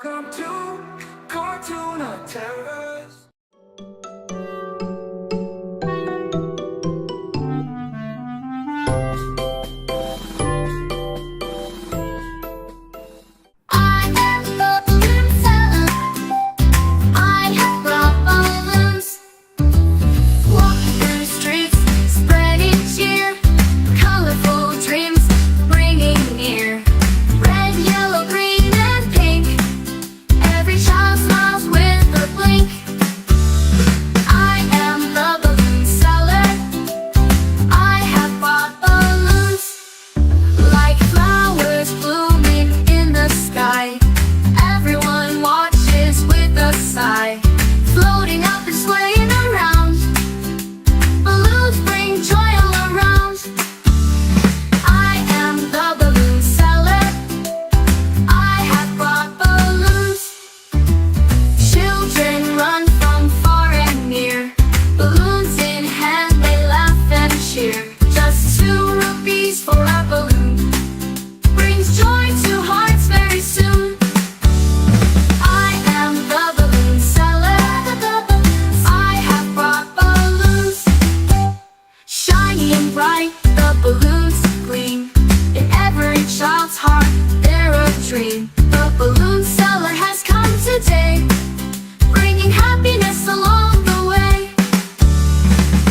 Welcome to Cartoona Terrace. I am the balloon seller. I have brought balloons. Walk through the streets, spreading cheer. Colorful dreams, bringing near. Red, yellow, green, and pink. Every child smiles with a blink. I am the balloon seller. I have brought balloons. Like flowers blooming in the sky, everyone watches with a sigh. Floating up and swaying around, balloons bring joy all around. I am the balloon seller. I have brought balloons. Children run from far and near, balloons in hand they laugh and cheer. Just 2 rupees for a balloon brings joy to hearts very soon. I am the balloon seller. I have brought balloons. Shining bright, the balloons gleam. In every child's heart, they're a dream. The balloon seller has come today, bringing happiness along the way.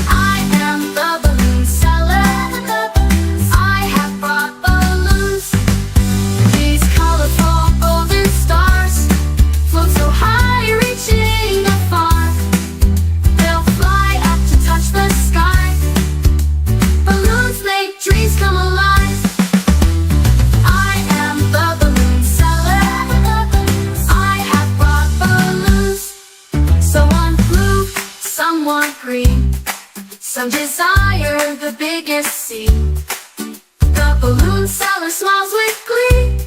I am the balloon seller. I have brought balloons. These colorful golden stars float so high, reaching afar. They'll fly up to touch the sky. Balloons make dreams come alive. I am the balloon seller. I have brought balloons. Someone blue, someone green. Some desire the biggest scene. The balloon seller smiles with glee,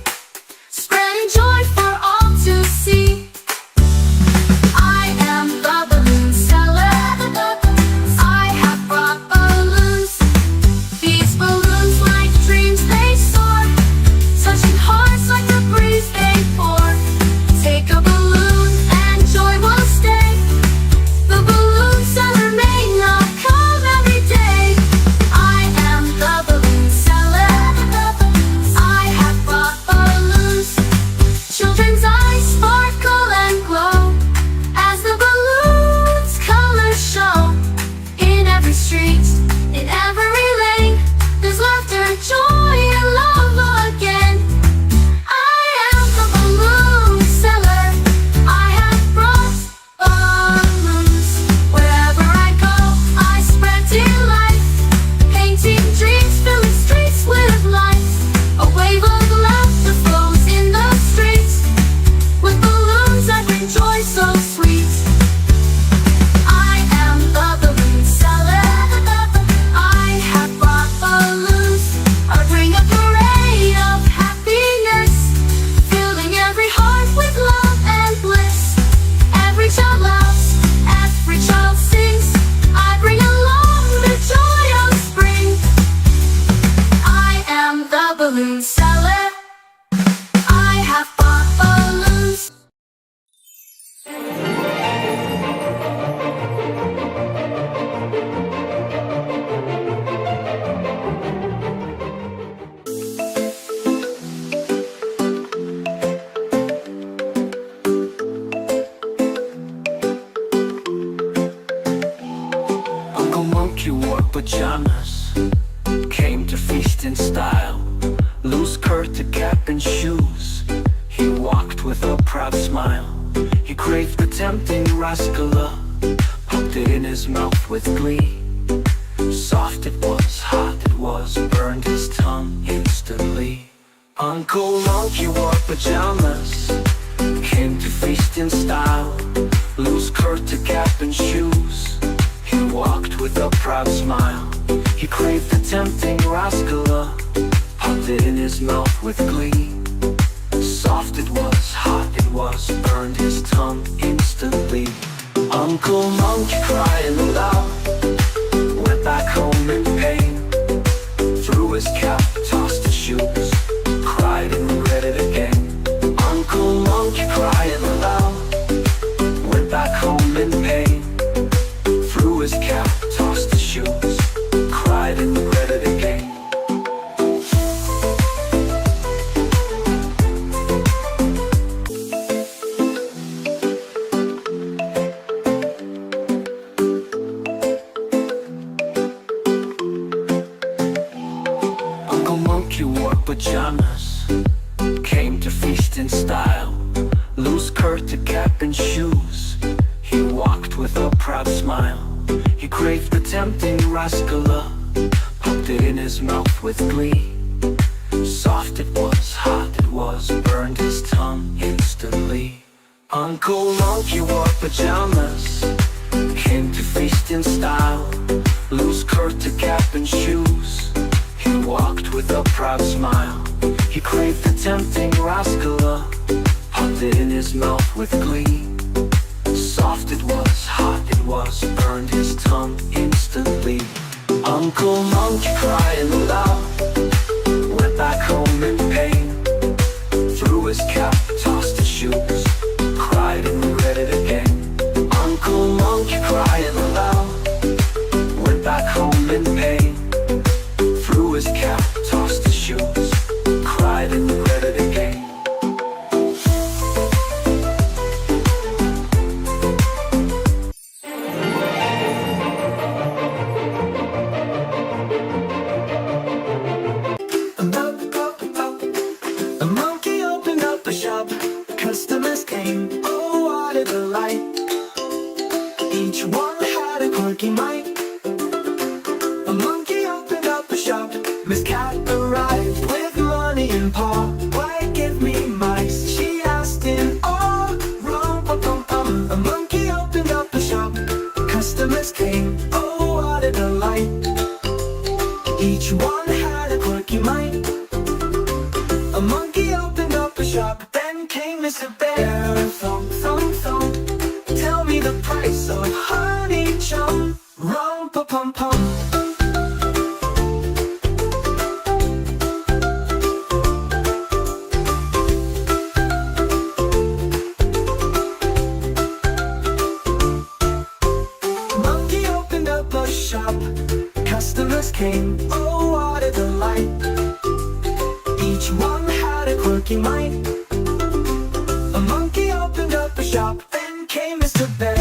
spreading joy for all to see. I am the balloon seller. I have brought balloons. These balloons like dreams they soar, touching hearts like the breeze they pour. Take a balloon and joy will stay. The balloon seller may not come every day. I am the balloon seller. I have brought balloons. Children's eyes sparkle and glow as the balloons' colors show. In every street, in every lane, there's laughter, joy, and love again. I am the balloon seller. I have brought balloons. Wherever I go, I spread delight, painting dreams, filling streets with light. A wave of laughter flows in the streets. With balloons I bring joy so sweet. I am the balloon seller. I have brought balloons. I bring a parade of happiness, filling every heart with love and bliss. Every child loves, every child sings. I bring along the joy of spring. I am the balloon seller. I have bought balloons. Uncle Monkey wore pajamas, came to feast in style. Loose skirt, a cap, and shoes. He walked with a proud smile. He craved the tempting rascala, popped it in his mouth with glee. Soft it was, hot it was, burned his tongue instantly. Uncle Monkey wore pajamas, came to feast in style. Loose skirt, a cap, and shoes. He walked with a proud smile. He craved the tempting rascala, popped it in his mouth with glee. Soft it was, hot it was, burned his tongue instantly. Uncle Monkey crying aloud went back home in pain. Threw his cap, tossed his shoes, cried and regretted again. Uncle Monkey cried monkey wore pajamas, came to feast in style. Loose curtain cap and shoes, he walked with a proud smile. He craved the tempting rascala, popped it in his mouth with glee. Soft it was, hot it was, burned his tongue instantly. Uncle Monkey wore pajamas, came to feast in style. Loose curtain cap and shoes, he walked with a proud smile. He craved the tempting rascala, popped it in his mouth with glee. Soft it was, hot it was, burned his tongue instantly. Uncle Monkey crying aloud, went back home in pain. Threw his cap, tossed his shoes, cried and regretted again. Uncle Monkey crying aloud, went back home in pain. Threw his cap, tossed his shoes, cried and regretted again. A monkey opened up a shop, customers came, oh what a delight. Each one had a quirky might. A monkey opened up a shop, Miss Cat arrived with money in paw. Why give me mice? She asked in awe. Rum-pa-pum-pum. A monkey opened up a shop, customers came, oh what a delight. Each one had a quirky might. A monkey opened up a shop, then came Mr. Bear. Thump, thump, thump, tell me the price of honey chum. Rum-pa-pum-pum. Monkey opened up a shop, customers came, oh what a delight. Each one had a quirky might. A monkey opened up a shop, then came Mr. Bear.